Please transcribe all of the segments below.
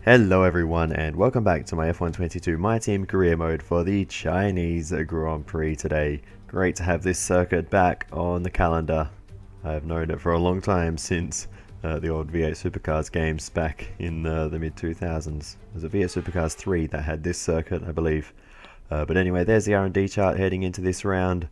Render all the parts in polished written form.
Hello everyone and welcome back to my F122 My Team career mode for the Chinese Grand Prix today. Great to have this circuit back on the calendar. I've known it for a long time since the old V8 Supercars games back in the mid 2000s. There's a V8 Supercars 3 that had this circuit, I believe. But anyway, there's the R&D chart heading into this round.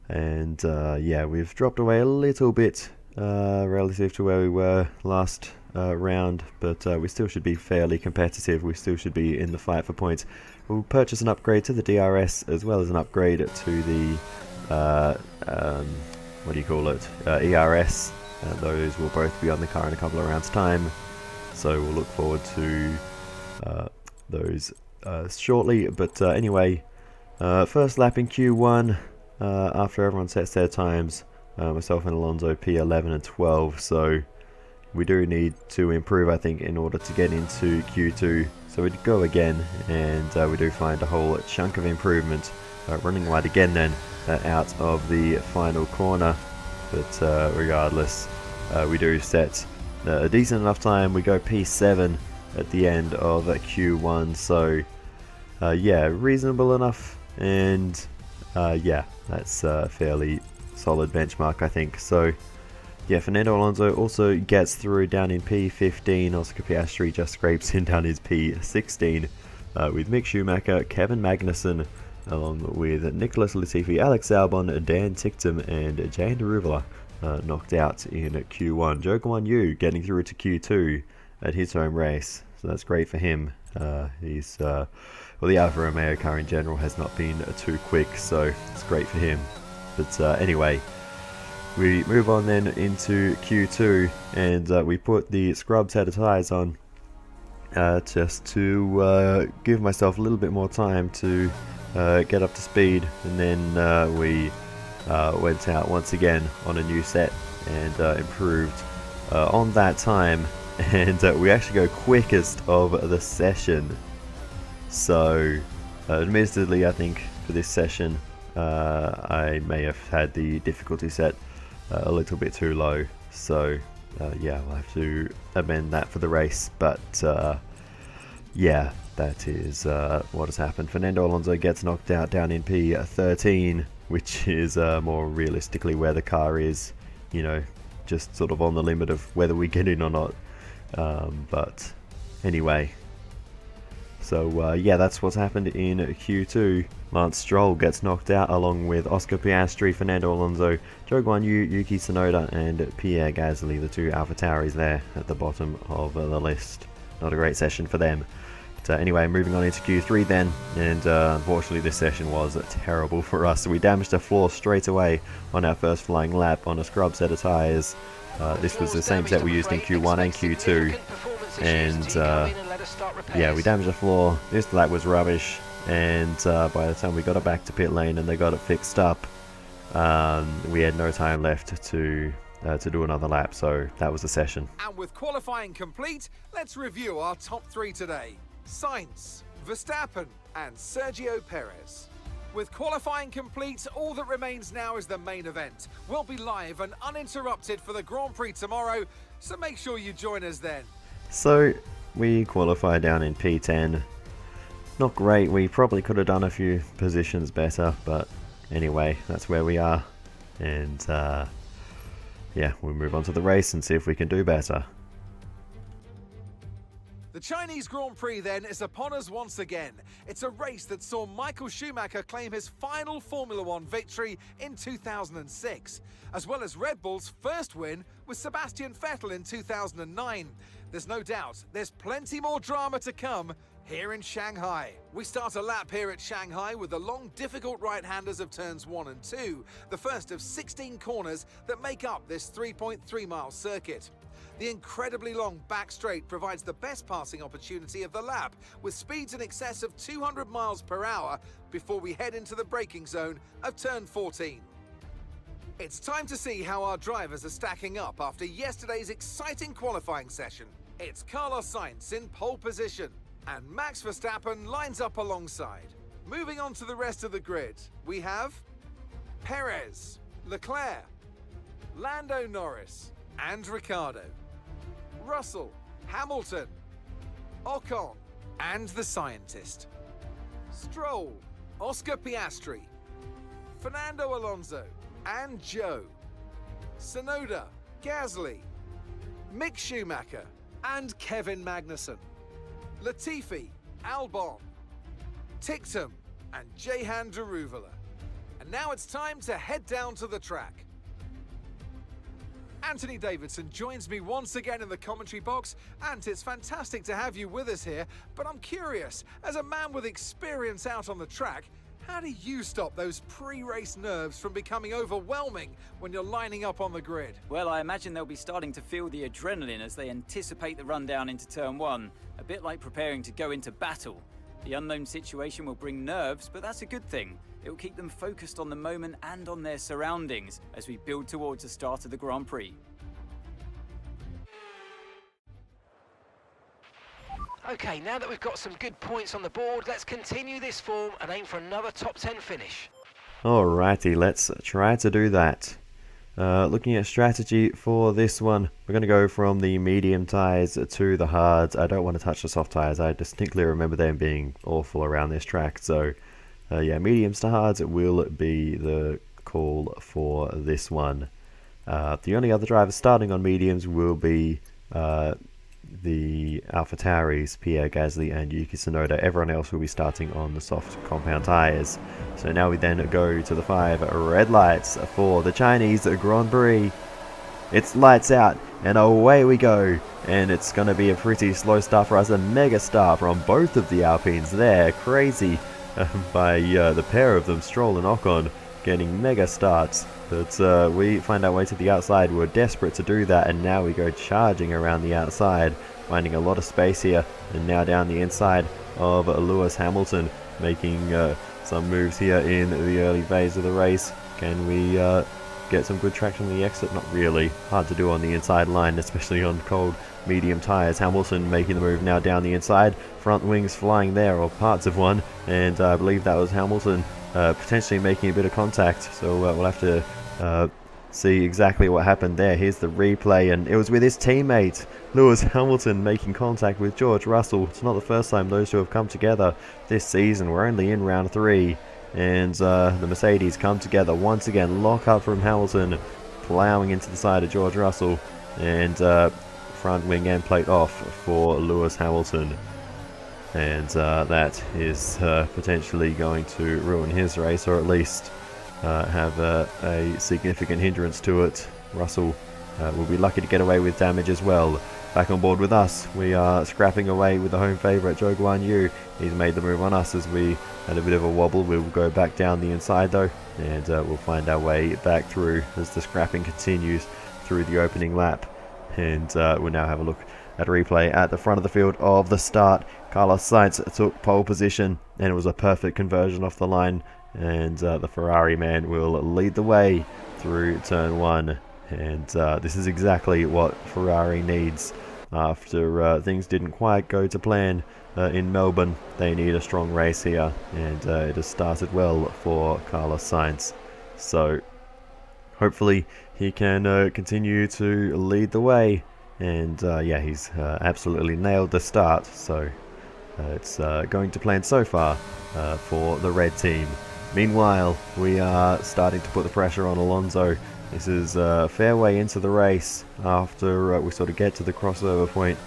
And yeah, we've dropped away a little bit relative to where we were last round, but we still should be fairly competitive. We still should be in the fight for points. We'll purchase an upgrade to the DRS as well as an upgrade to the what do you call it, ERS. Those will both be on the car in a couple of rounds time, so we'll look forward to those shortly. But anyway, first lap in Q1 after everyone sets their times. Myself and Alonso P11 and 12, so we do need to improve, I think, in order to get into Q2. So we'd go again, and we do find a whole chunk of improvement. Running wide again then, out of the final corner. But regardless, we do set a decent enough time. We go P7 at the end of Q1, so yeah, reasonable enough. And yeah, that's fairly solid benchmark, I think. So yeah, Fernando Alonso also gets through down in P15. Oscar Piastri just scrapes in down his P16 with Mick Schumacher, Kevin Magnussen, along with Nicholas Latifi, Alex Albon, Dan Ticktum, and Jane Deruvala knocked out in Q1. Zhou Guanyu getting through to Q2 at his home race, so that's great for him. He's well, the Alfa Romeo car in general has not been too quick, so it's great for him. But anyway, we move on then into Q2, and we put the scrub set of tyres on just to give myself a little bit more time to get up to speed, and then we went out once again on a new set and improved on that time, and we actually go quickest of the session. So admittedly, I think for this session I may have had the difficulty set a little bit too low, so yeah, we'll have to amend that for the race. But yeah, that is what has happened. Fernando Alonso gets knocked out down in P13, which is more realistically where the car is, you know, just sort of on the limit of whether we get in or not. But anyway, so yeah, that's what's happened in Q2. Lance Stroll gets knocked out along with Oscar Piastri, Fernando Alonso, Zhou Guanyu, Yuki Tsunoda, and Pierre Gasly, the two AlphaTauris there at the bottom of the list. Not a great session for them. But anyway, moving on into Q3 then, and unfortunately this session was terrible for us. So we damaged a floor straight away on our first flying lap on a scrub set of tyres. This was the same set we used in Q1 and Q2, and yeah, we damaged the floor. This lap was rubbish, and by the time we got it back to pit lane and they got it fixed up, we had no time left to do another lap, so that was the session. And with qualifying complete, let's review our top three today: Sainz, Verstappen, and Sergio Perez. With qualifying complete, all that remains now is the main event. We'll be live and uninterrupted for the Grand Prix tomorrow, so make sure you join us then. So we qualify down in P10. Not great. We probably could have done a few positions better, but anyway, that's where we are. And yeah, we'll move on to the race and see if we can do better. The Chinese Grand Prix then is upon us once again. It's a race that saw Michael Schumacher claim his final Formula One victory in 2006, as well as Red Bull's first win with Sebastian Vettel in 2009. There's no doubt there's plenty more drama to come here in Shanghai. We start a lap here at Shanghai with the long, difficult right-handers of turns 1 and 2, the first of 16 corners that make up this 3.3-mile circuit. The incredibly long back straight provides the best passing opportunity of the lap, with speeds in excess of 200 miles per hour before we head into the braking zone of turn 14. It's time to see how our drivers are stacking up after yesterday's exciting qualifying session. It's Carlos Sainz in pole position, and Max Verstappen lines up alongside. Moving on to the rest of the grid, we have Perez, Leclerc, Lando Norris, and Ricciardo, Russell, Hamilton, Ocon, and the scientist. Stroll, Oscar Piastri, Fernando Alonso, and Joe. Tsunoda, Gasly, Mick Schumacher, and Kevin Magnussen. Latifi, Albon, Tictum, and Jehan Daruvala. And now it's time to head down to the track. Anthony Davidson joins me once again in the commentary box. Ant, it's fantastic to have you with us here, but I'm curious, as a man with experience out on the track, how do you stop those pre-race nerves from becoming overwhelming when you're lining up on the grid? Well, I imagine they'll be starting to feel the adrenaline as they anticipate the run down into turn one, a bit like preparing to go into battle. The unknown situation will bring nerves, but that's a good thing. It will keep them focused on the moment and on their surroundings as we build towards the start of the Grand Prix. Okay, now that we've got some good points on the board, let's continue this form and aim for another top 10 finish. Alrighty, let's try to do that. Looking at strategy for this one, we're going to go from the medium tyres to the hards. I don't want to touch the soft tyres. I distinctly remember them being awful around this track. So, yeah, mediums to hards will be the call for this one. The only other drivers starting on mediums will be the AlphaTauris, Pierre Gasly and Yuki Tsunoda. Everyone else will be starting on the soft compound tyres. So now we then go to the 5 red lights for the Chinese Grand Prix. It's lights out and away we go, and it's going to be a pretty slow start for us. A mega start from both of the Alpines there. Crazy by the pair of them, Stroll and Ocon, getting mega starts. But we find our way to the outside. We're desperate to do that, and now we go charging around the outside, finding a lot of space here, and now down the inside of Lewis Hamilton, making some moves here in the early phase of the race. Can we get some good traction on the exit? Not really. Hard to do on the inside line, especially on cold medium tyres. Hamilton making the move now down the inside. Front wings flying there, or parts of one, and I believe that was Hamilton potentially making a bit of contact. So we'll have to see exactly what happened there. Here's the replay, and it was with his teammate Lewis Hamilton making contact with George Russell. It's not the first time those two have come together this season. We're only in round 3, and the Mercedes come together once again. Lock up from Hamilton, ploughing into the side of George Russell, and front wing end plate off for Lewis Hamilton. And that is potentially going to ruin his race, or at least have a significant hindrance to it. Russell will be lucky to get away with damage as well. Back on board with us, we are scrapping away with the home favourite, Zhou Guan Yu. He's made the move on us as we had a bit of a wobble. We'll go back down the inside though, and we'll find our way back through as the scrapping continues through the opening lap. And we'll now have a look at a replay at the front of the field of the start. Carlos Sainz took pole position, and it was a perfect conversion off the line, and the Ferrari man will lead the way through turn 1. And this is exactly what Ferrari needs after things didn't quite go to plan in Melbourne. They need a strong race here, and it has started well for Carlos Sainz. So hopefully he can continue to lead the way. And yeah, he's absolutely nailed the start. So it's going to plan so far for the red team. Meanwhile, we are starting to put the pressure on Alonso. This is a fair way into the race after we sort of get to the crossover point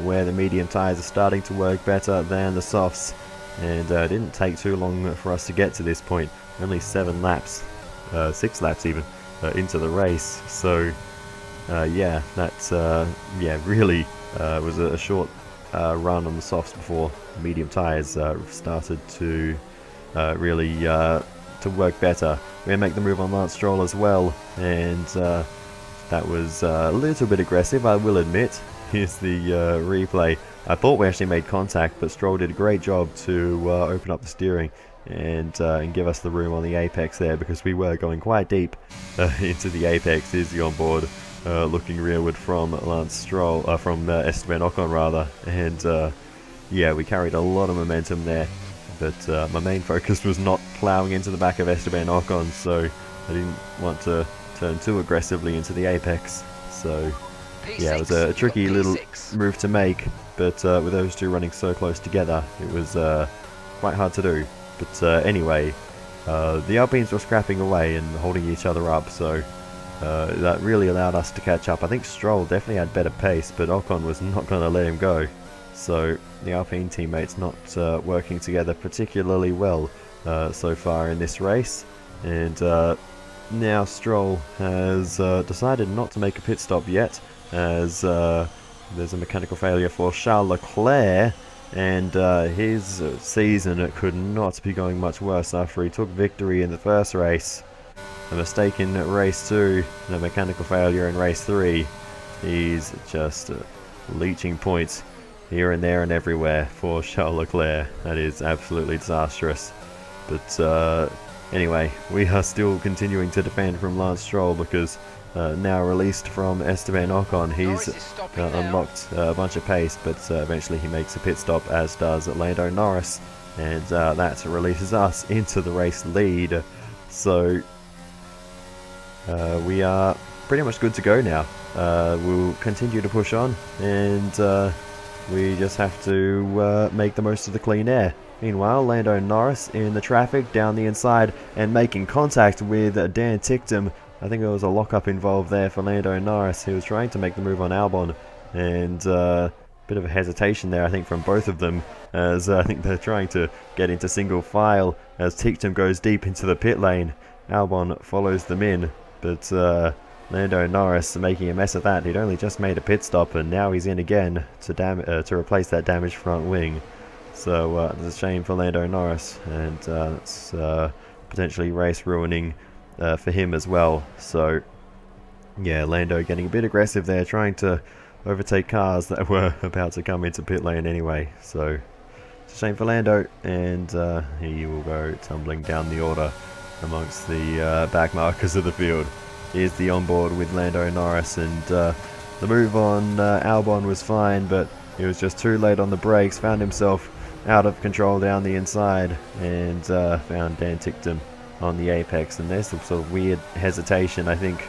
where the medium tyres are starting to work better than the softs. And it didn't take too long for us to get to this point. Only 7 laps, 6 laps even, into the race. So yeah, that's yeah, really was a short run on the softs before the medium tyres started to really to work better. We're going to make the move on Lance Stroll as well, and that was a little bit aggressive, I will admit. Here's the replay. I thought we actually made contact, but Stroll did a great job to open up the steering and give us the room on the apex there, because we were going quite deep into the apex. Here's the onboard looking rearward from Lance Stroll, from Esteban Ocon rather, and yeah, we carried a lot of momentum there. But my main focus was not ploughing into the back of Esteban Ocon, so I didn't want to turn too aggressively into the apex. So yeah, it was a tricky little move to make, but with those two running so close together, it was quite hard to do. But anyway, the Alpines were scrapping away and holding each other up, so that really allowed us to catch up. I think Stroll definitely had better pace, but Ocon was not going to let him go. So the Alpine teammates not working together particularly well so far in this race. And now Stroll has decided not to make a pit stop yet, as there's a mechanical failure for Charles Leclerc, and his season could not be going much worse after he took victory in the first race. A mistake in race 2, and a mechanical failure in race 3. He's just leeching points here and there and everywhere for Charles Leclerc. That is absolutely disastrous. But anyway, we are still continuing to defend from Lance Stroll, because now released from Esteban Ocon, he's unlocked a bunch of pace, but eventually he makes a pit stop, as does Lando Norris, and that releases us into the race lead. So we are pretty much good to go now. We'll continue to push on, and we just have to make the most of the clean air. Meanwhile, Lando Norris in the traffic down the inside and making contact with Dan Ticktum. I think there was a lockup involved there for Lando Norris. He was trying to make the move on Albon, and a bit of a hesitation there, I think, from both of them, as I think they're trying to get into single file as Ticktum goes deep into the pit lane. Albon follows them in, but Lando Norris making a mess of that. He'd only just made a pit stop, and now he's in again to replace that damaged front wing. So it's a shame for Lando Norris, and it's potentially race ruining for him as well. So yeah, Lando getting a bit aggressive there, trying to overtake cars that were about to come into pit lane anyway. So it's a shame for Lando, and he will go tumbling down the order amongst the back markers of the field. Here's the onboard with Lando Norris, and the move on Albon was fine, but he was just too late on the brakes, found himself out of control down the inside, and found Dan Ticktum on the apex. And there's some sort of weird hesitation. I think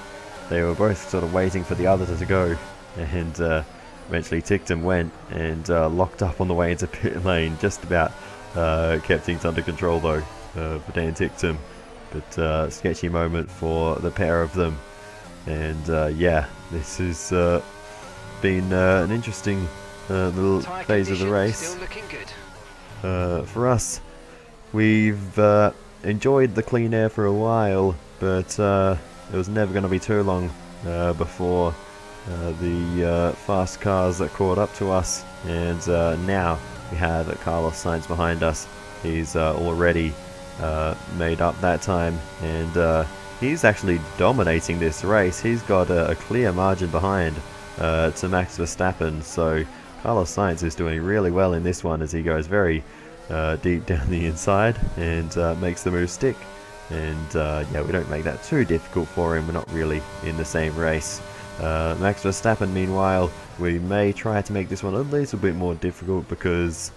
they were both sort of waiting for the other to go, and eventually Ticktum went and locked up on the way into pit lane. Just about kept things under control though for Dan Ticktum. But sketchy moment for the pair of them, and yeah, this has been an interesting little phase of the race. Still looking good. For us, we've enjoyed the clean air for a while, but it was never going to be too long before the fast cars that caught up to us, and now we have Carlos Sainz behind us. He's already made up that time, and he's actually dominating this race. He's got a clear margin behind to Max Verstappen, so Carlos Sainz is doing really well in this one, as he goes very deep down the inside and makes the move stick. And yeah, we don't make that too difficult for him. We're not really in the same race. Max Verstappen, meanwhile, we may try to make this one a little bit more difficult, because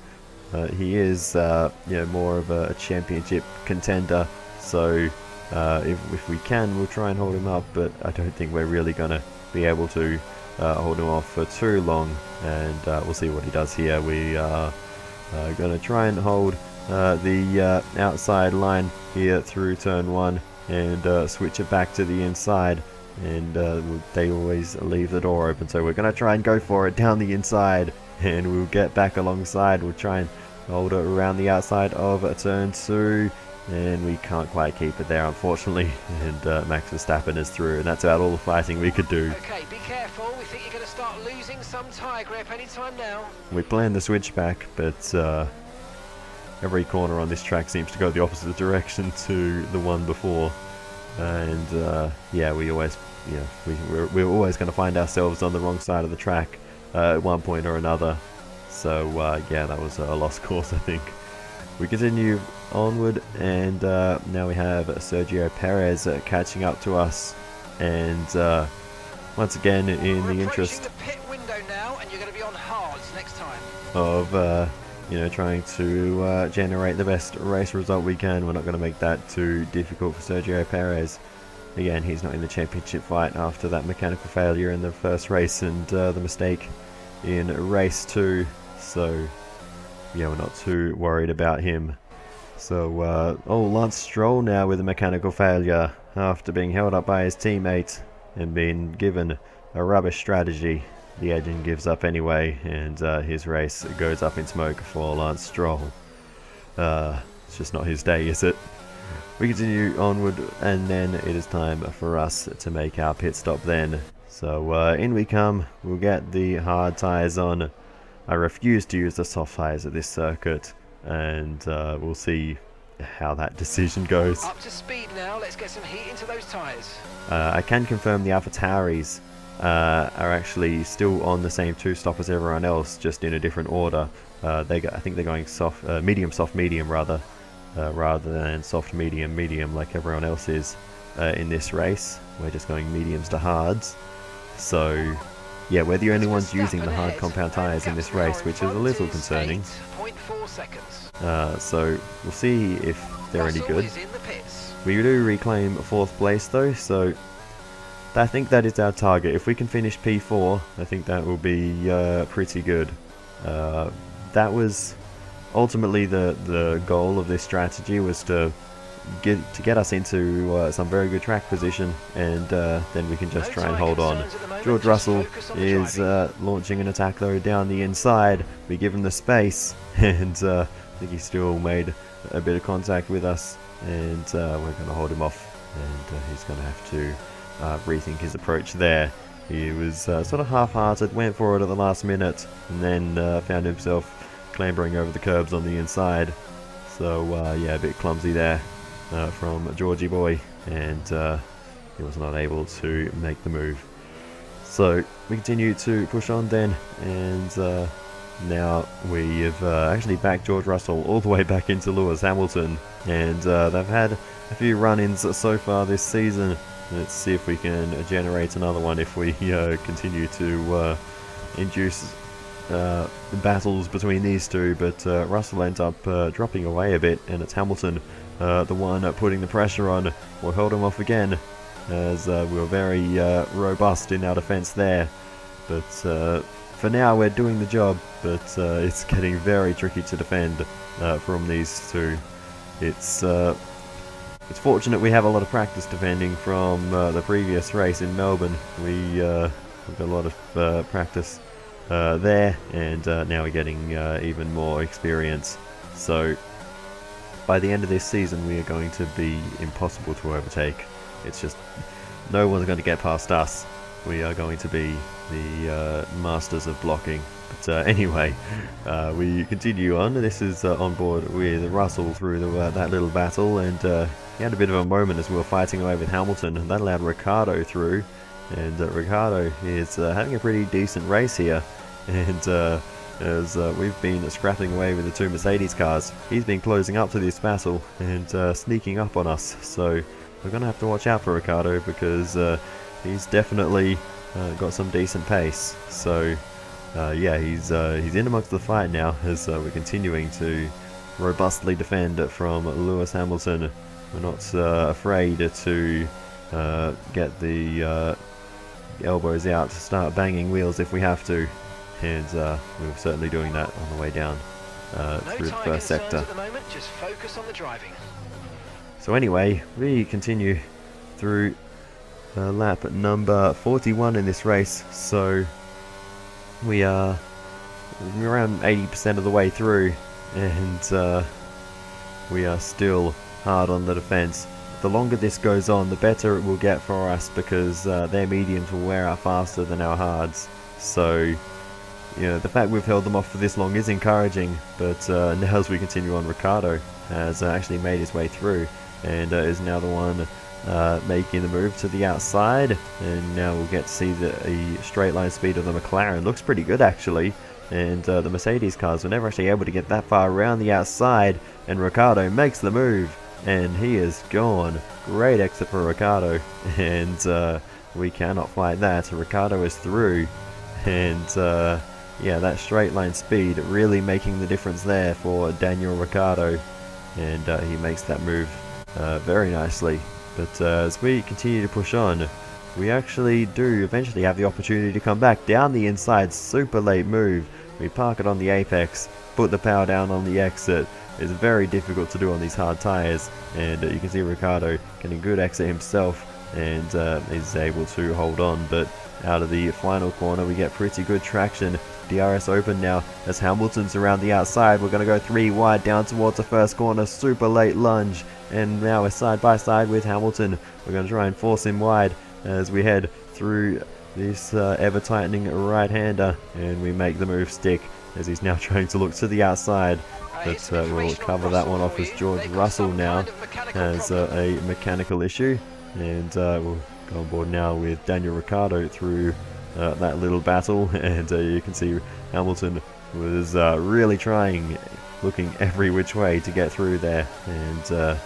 he is more of a championship contender. So if we can, we'll try and hold him up, but I don't think we're really going to be able to hold him off for too long, and we'll see what he does here. We are going to try and hold the outside line here through turn 1 and switch it back to the inside, and they always leave the door open, so we're going to try and go for it down the inside, and we'll get back alongside. We'll try and hold it around the outside of turn 2, and we can't quite keep it there, unfortunately, and Max Verstappen is through, and that's about all the fighting we could do. Okay, be careful. We think you're going to start losing some tyre grip anytime now. We planned the switch back, but every corner on this track seems to go the opposite direction to the one before, and yeah, we're always going to find ourselves on the wrong side of the track at one point or another. So yeah, that was a lost cause, I think. We continue onward, and now we have Sergio Perez catching up to us, and once again, in the interest the pit window now, and you're going to be on hards next time. of trying to generate the best race result we can, we're not going to make that too difficult for Sergio Perez. again, he's not in the championship fight after that mechanical failure in the first race and the mistake in race 2. So yeah, we're not too worried about him. So, oh, Lance Stroll now with a mechanical failure after being held up by his teammate and being given a rubbish strategy. The engine gives up anyway, and his race goes up in smoke for Lance Stroll. It's just not his day, is it? We continue onward, and then it is time for us to make our pit stop then. So in we come. We'll get the hard tyres on. I refuse to use the soft tyres at this circuit, and we'll see how that decision goes. Up to speed now, let's get some heat into those tyres. I can confirm the AlphaTauris are actually still on the same 2-stop as everyone else, just in a different order. I think they're going soft, medium, soft, medium rather than soft, medium, medium like everyone else is in this race. We're just going mediums to hards. So yeah, we're the only ones using the hard compound tyres in this race, which is a little concerning. 8.4 seconds. So we'll see if they're any good. We do reclaim 4th place though, so I think that is our target. If we can finish P4, I think that will be pretty good. That was ultimately the goal of this strategy, was to get us into some very good track position, and then we can just try and hold on. George Russell is launching an attack though down the inside. We give him the space, and I think he still made a bit of contact with us, and we're going to hold him off, and he's going to have to rethink his approach there. He was sort of half-hearted, went for it at the last minute, and then found himself clambering over the curbs on the inside. So yeah, a bit clumsy there from Georgie boy, and he was not able to make the move. So we continue to push on then, and now we have actually backed George Russell all the way back into Lewis Hamilton, and they've had a few run-ins so far this season. Let's see if we can generate another one if we continue to induce battles between these two, but Russell ends up dropping away a bit, and it's Hamilton the one putting the pressure on. We'll hold him off again, as we were very robust in our defense there, but for now we're doing the job, but it's getting very tricky to defend from these two. It's fortunate we have a lot of practice defending from the previous race in Melbourne. We've got a lot of practice there, and now we're getting even more experience. So by the end of this season we are going to be impossible to overtake. It's just no one's going to get past us. We are going to be the masters of blocking. But anyway, we continue on. This is on board with Russell through that little battle, and he had a bit of a moment as we were fighting away with Hamilton, and that allowed Ricciardo through, and Ricciardo is having a pretty decent race here, and as we've been scrapping away with the 2 Mercedes cars, he's been closing up to this battle and sneaking up on us, so we're going to have to watch out for Ricciardo, because he's definitely got some decent pace. So yeah, he's in amongst the fight now, as we're continuing to robustly defend from Lewis Hamilton. We're not afraid to get the elbows out to start banging wheels if we have to, and we're certainly doing that on the way down through the first sector. At the moment, just focus on the driving. So anyway, we continue through lap number 41 in this race, so we're around 80% of the way through, and we are still hard on the defense. The longer this goes on, the better it will get for us, because their mediums will wear out faster than our hards. So, you know, the fact we've held them off for this long is encouraging, but now as we continue on, Ricciardo has actually made his way through, and is now the one making the move to the outside, and now we'll get to see the straight line speed of the McLaren. Looks pretty good actually, and the Mercedes cars were never actually able to get that far around the outside, and Ricciardo makes the move, and he is gone. Great exit for Ricciardo, and we cannot fight that. Ricciardo is through, and yeah, that straight line speed really making the difference there for Daniel Ricciardo, and he makes that move very nicely. But as we continue to push on, we actually do eventually have the opportunity to come back down the inside. Super late move. We park it on the apex, put the power down on the exit. It's very difficult to do on these hard tyres, and you can see Ricciardo getting good exit himself, and is able to hold on. But out of the final corner we get pretty good traction. DRS open now as Hamilton's around the outside. We're going to go 3 wide down towards the first corner. Super late lunge, and now we're side by side with Hamilton. We're going to try and force him wide as we head through this ever tightening right-hander, and we make the move stick as he's now trying to look to the outside. But we'll cover that one off as George Russell now has a mechanical issue, and we'll go on board now with Daniel Ricciardo through that little battle. And you can see Hamilton was really trying, looking every which way to get through there, and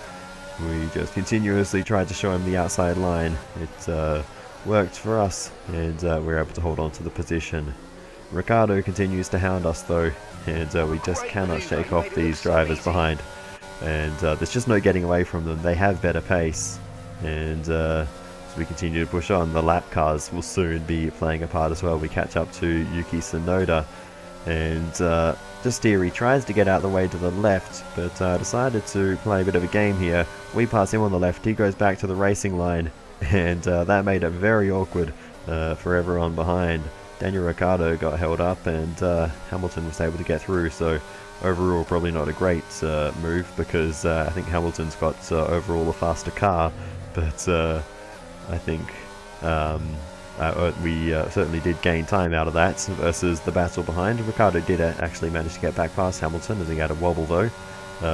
we just continuously tried to show him the outside line. It worked for us, and we were able to hold on to the position. Ricciardo continues to hound us though, and we just cannot shake off these drivers behind, and there's just no getting away from them. They have better pace, and as we continue to push on, the lap cars will soon be playing a part as well. We catch up to Yuki Tsunoda, and just here he tries to get out the way to the left, but decided to play a bit of a game here. We pass him on the left, he goes back to the racing line, and that made it very awkward for everyone behind. Daniel Ricciardo got held up, and Hamilton was able to get through. So overall probably not a great move, because I think Hamilton's got overall a faster car, but I think we certainly did gain time out of that versus the battle behind. Ricciardo did actually manage to get back past Hamilton, as he had a wobble though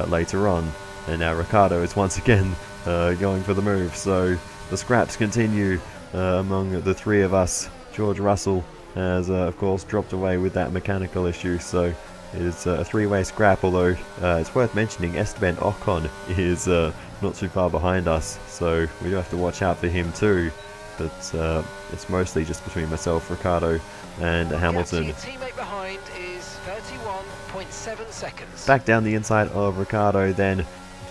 later on, and now Ricciardo is once again going for the move. So the scraps continue among the three of us. George Russell has of course dropped away with that mechanical issue, so it's a three-way scrap, although it's worth mentioning Esteban Ocon is not too far behind us, so we do have to watch out for him too. But it's mostly just between myself, Ricciardo, and Hamilton. Your teammate behind is 31.7 seconds. Back down the inside of Ricciardo then.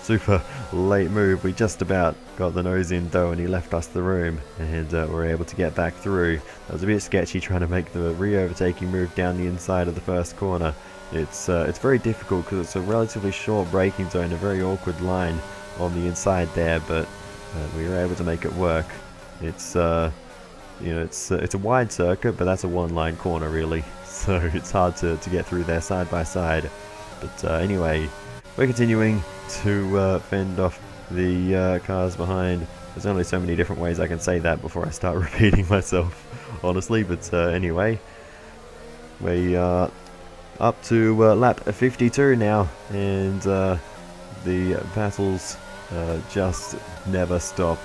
Super late move. We just about got the nose in though, and he left us the room, and we're able to get back through. That was a bit sketchy trying to make the re-overtaking move down the inside of the first corner. It's very difficult because it's a relatively short braking zone, a very awkward line on the inside there, but we were able to make it work. It's it's a wide circuit, but that's a one-line corner really, so it's hard to get through there side by side. But anyway, we're continuing to fend off the cars behind. There's only so many different ways I can say that before I start repeating myself, honestly. But anyway, we are up to lap 52 now, and the battles just never stop.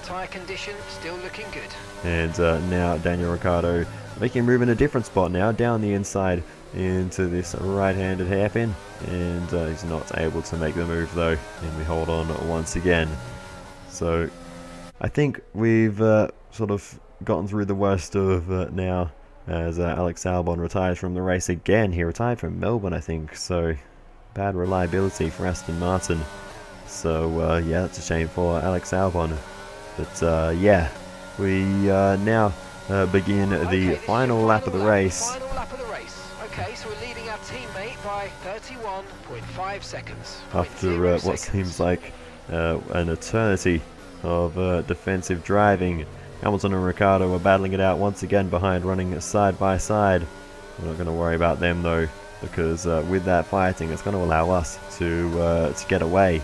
Tyre condition still looking good. And now Daniel Ricciardo making a move in a different spot now, down the inside into this right-handed hairpin, and he's not able to make the move though, and we hold on once again. So I think we've sort of gotten through the worst of it now, as Alex Albon retires from the race again. He retired from Melbourne, I think, so bad reliability for Aston Martin. So yeah, that's a shame for Alex Albon. But yeah, we now begin the final lap of the race. Final lap of the race. Okay, so we're leading our teammate by 31.5 seconds. After what seems like an eternity of defensive driving, Hamilton and Ricciardo are battling it out once again behind, running side by side. We're not going to worry about them though, because with that fighting, it's going to allow us to get away,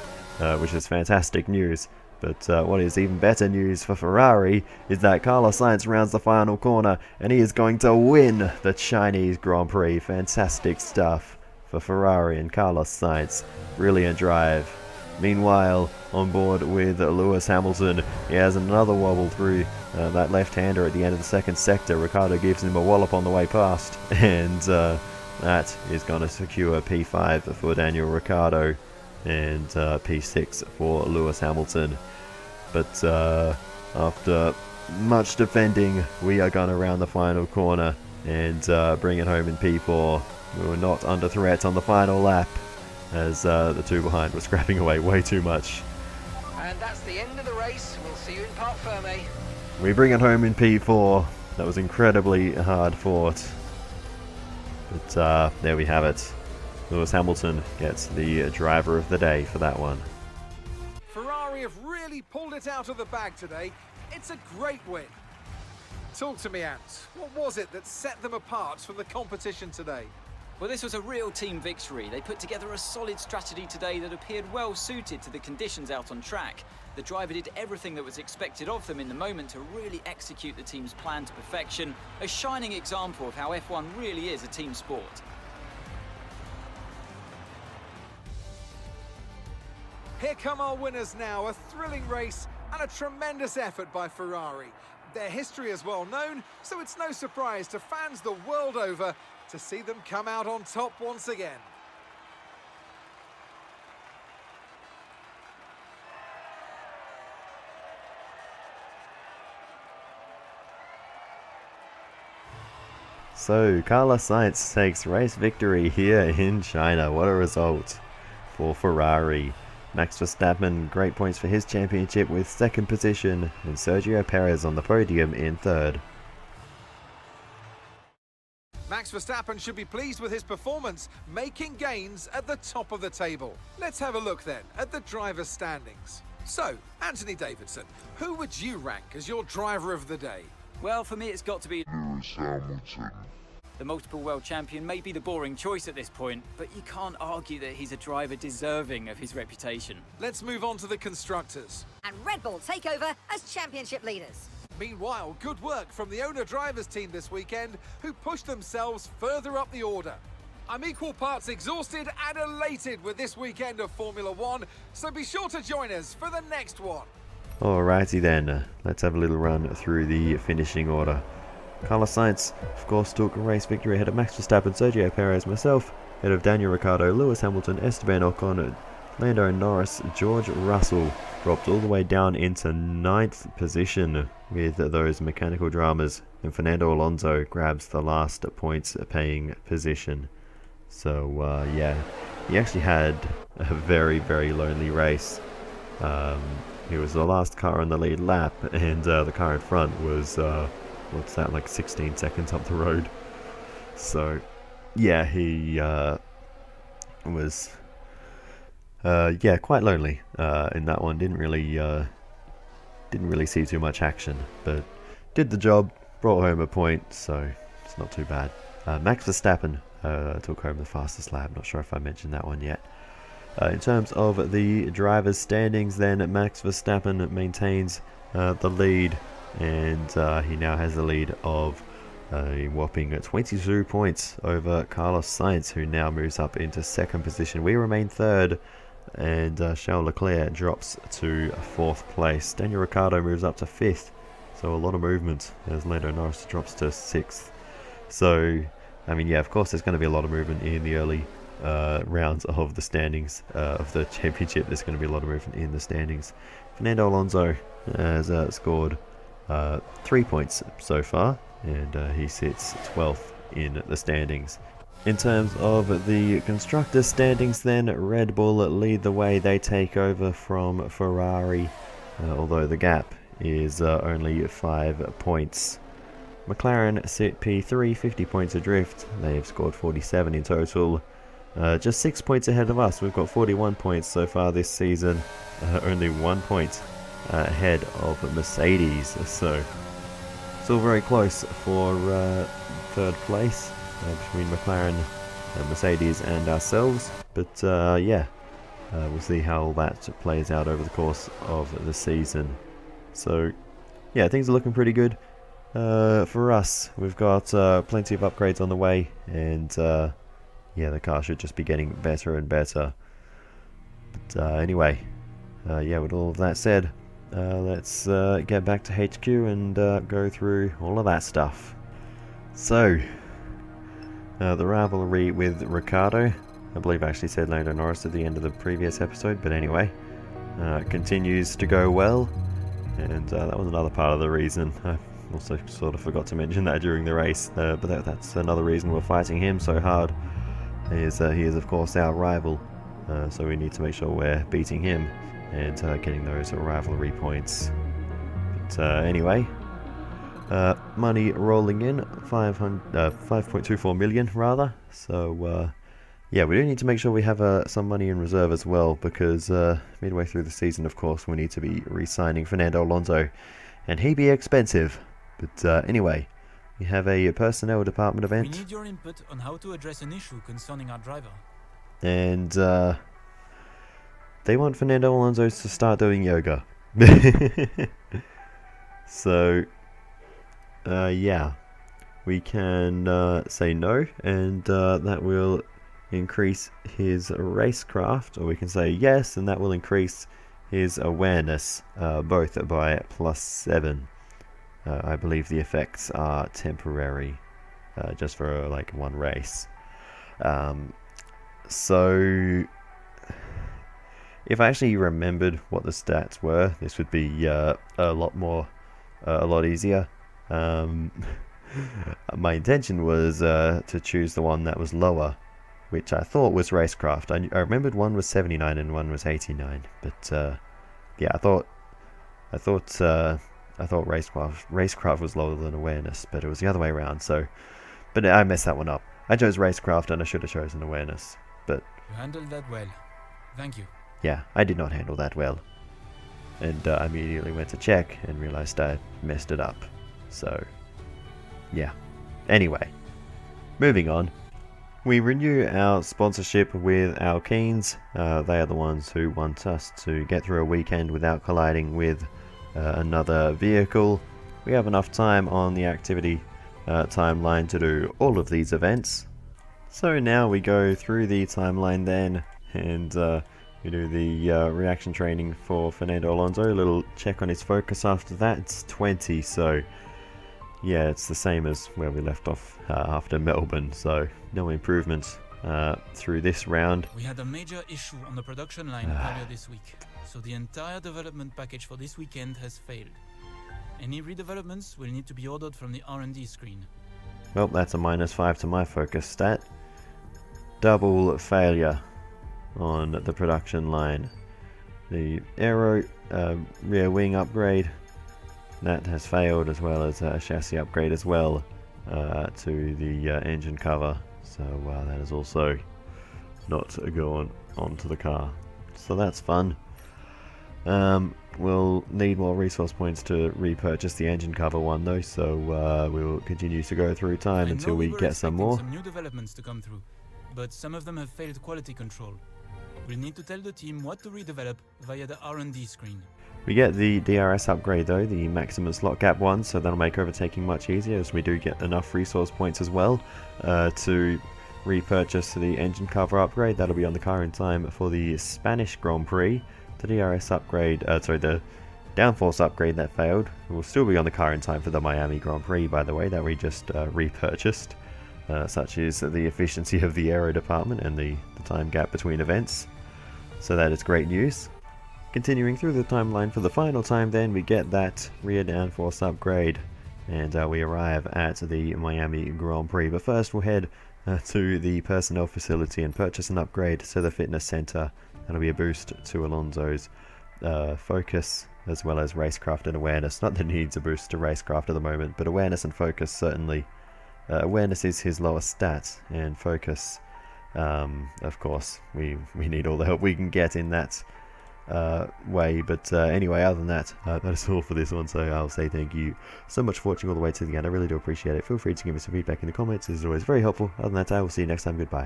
which is fantastic news. But what is even better news for Ferrari is that Carlos Sainz rounds the final corner, and he is going to win the Chinese Grand Prix. Fantastic stuff for Ferrari and Carlos Sainz. Brilliant drive. Meanwhile, on board with Lewis Hamilton, he has another wobble through that left-hander at the end of the second sector. Ricciardo gives him a wallop on the way past, and that is going to secure P5 for Daniel Ricciardo and P6 for Lewis Hamilton. But after much defending, we are going to round the final corner and bring it home in P4. We were not under threat on the final lap, as the two behind were scrapping away way too much. And that's the end of the race. We'll see you in Parc Fermé. We bring it home in P4. That was incredibly hard fought. But there we have it. Lewis Hamilton gets the driver of the day for that one. Ferrari have really pulled it out of the bag today. It's a great win. Talk to me, Ant. What was it that set them apart from the competition today? Well, this was a real team victory. They put together a solid strategy today that appeared well suited to the conditions out on track. The driver did everything that was expected of them in the moment to really execute the team's plan to perfection. A shining example of how F1 really is a team sport. Here come our winners now. A thrilling race and a tremendous effort by Ferrari. Their history is well known, so it's no surprise to fans the world over to see them come out on top once again. So, Carlos Sainz takes race victory here in China. What a result for Ferrari. Max Verstappen, great points for his championship with second position, and Sergio Perez on the podium in third. Max Verstappen should be pleased with his performance, making gains at the top of the table. Let's have a look then at the driver's standings. So, Anthony Davidson, who would you rank as your driver of the day? Well, for me, it's got to be Lewis Hamilton. the multiple world champion. May be the boring choice at this point, but you can't argue that he's a driver deserving of his reputation. Let's move on to the constructors. And Red Bull take over as championship leaders. Meanwhile, good work from the owner-drivers team this weekend, who pushed themselves further up the order. I'm equal parts exhausted and elated with this weekend of Formula One, so be sure to join us for the next one. Alrighty then, let's have a little run through the finishing order. Carlos Sainz, of course, took a race victory ahead of Max Verstappen, Sergio Perez, myself, ahead of Daniel Ricciardo, Lewis Hamilton, Esteban Ocon, Lando Norris, George Russell dropped all the way down into 9th position with those mechanical dramas, and Fernando Alonso grabs the last points paying position. So yeah, he actually had a very, very lonely race. He was the last car on the lead lap, and the car in front was what's that, like 16 seconds up the road. So yeah, he was yeah, quite lonely in that one. Didn't really see too much action, but did the job, brought home a point, so it's not too bad. Max Verstappen took home the fastest lap. Not sure if I mentioned that one yet. In terms of the drivers' standings then, Max Verstappen maintains the lead, and he now has a lead of a whopping 22 points over Carlos Sainz, who now moves up into 2nd position. We remain 3rd, and Charles Leclerc drops to 4th place. Daniel Ricciardo moves up to 5th, so a lot of movement as Lando Norris drops to 6th. So, I mean, yeah, of course there's going to be a lot of movement in the early rounds of the standings of the championship. There's going to be a lot of movement in the standings. Fernando Alonso has scored 3 points so far, and he sits 12th in the standings. In terms of the constructors' standings then, Red Bull lead the way. They take over from Ferrari, although the gap is only 5 points. McLaren sit P3, 50 points adrift. They've scored 47 in total. Just 6 points ahead of us. We've got 41 points so far this season. Only 1 point ahead of Mercedes. So, still very close for 3rd place between McLaren, Mercedes and ourselves. But yeah, we'll see how that plays out over the course of the season. So, yeah, things are looking pretty good. For us, we've got plenty of upgrades on the way, and yeah, the car should just be getting better and better. But anyway, yeah, with all of that said, let's get back to HQ and go through all of that stuff. So, the rivalry with Ricciardo, I believe I actually said Lando Norris at the end of the previous episode, but anyway, continues to go well, and that was another part of the reason. I also sort of forgot to mention that during the race, but that's another reason we're fighting him so hard. He is of course our rival, so we need to make sure we're beating him, and getting those rivalry points. But anyway, money rolling in, 5.24 million rather. So yeah, we do need to make sure we have some money in reserve as well, because midway through the season, of course, we need to be re-signing Fernando Alonso, and he be expensive. But anyway, we have a personnel department event. We need your input on how to address an issue concerning our driver. And they want Fernando Alonso to start doing yoga. So yeah, we can say no, and that will increase his racecraft, or we can say yes, and that will increase his awareness, both by +7. I believe the effects are temporary, just for like one race. So if I actually remembered what the stats were, this would be a lot easier. My intention was to choose the one that was lower, which I thought was racecraft. I remembered one was 79 and one was 89, but yeah, I thought racecraft was lower than awareness, but it was the other way around. So, but I messed that one up. I chose racecraft and I should have chosen awareness. But You handled that well. Thank you. yeah, I did not handle that well, and I immediately went to check and realized I messed it up. So yeah. Anyway, moving on. We renew our sponsorship with our Keens. They are the ones who want us to get through a weekend without colliding with another vehicle. We have enough time on the activity timeline to do all of these events. So now we go through the timeline then, and we do the reaction training for Fernando Alonso. A little check on his focus after that. It's 20, so yeah, it's the same as where we left off after Melbourne, so no improvements through this round. We had a major issue on the production line earlier this week, so the entire development package for this weekend has failed. Any redevelopments will need to be ordered from the R&D screen. Well, that's a -5 to my focus stat. Double failure on the production line. The aero rear wing upgrade, that has failed, as well as a chassis upgrade as well to the engine cover. So that is also not going onto the car. So that's fun. We'll need more resource points to repurchase the engine cover one though, so we'll continue to go through time until we get some more. Some new developments to come through, but some of them have failed quality control. We'll need to tell the team what to redevelop via the R&D screen. We get the DRS upgrade though, the maximum slot gap one, so that'll make overtaking much easier, as we do get enough resource points as well to repurchase the engine cover upgrade. That'll be on the car in time for the Spanish Grand Prix. The DRS upgrade, the downforce upgrade that failed will still be on the car in time for the Miami Grand Prix, by the way, that we just repurchased. Such is the efficiency of the aero department and the time gap between events. So that is great news. Continuing through the timeline for the final time then, we get that rear downforce upgrade, and we arrive at the Miami Grand Prix. But first we'll head to the personnel facility and purchase an upgrade to the fitness center. That'll be a boost to Alonso's focus, as well as racecraft and awareness. Not that he needs a boost to racecraft at the moment, but awareness and focus certainly. Awareness is his lowest stat, and focus, of course, we need all the help we can get in that way. But anyway, other than that, that is all for this one, so I'll say thank you so much for watching all the way to the end. I really do appreciate it. Feel free to give me some feedback in the comments. This is always very helpful. Other than that, I will see you next time. Goodbye.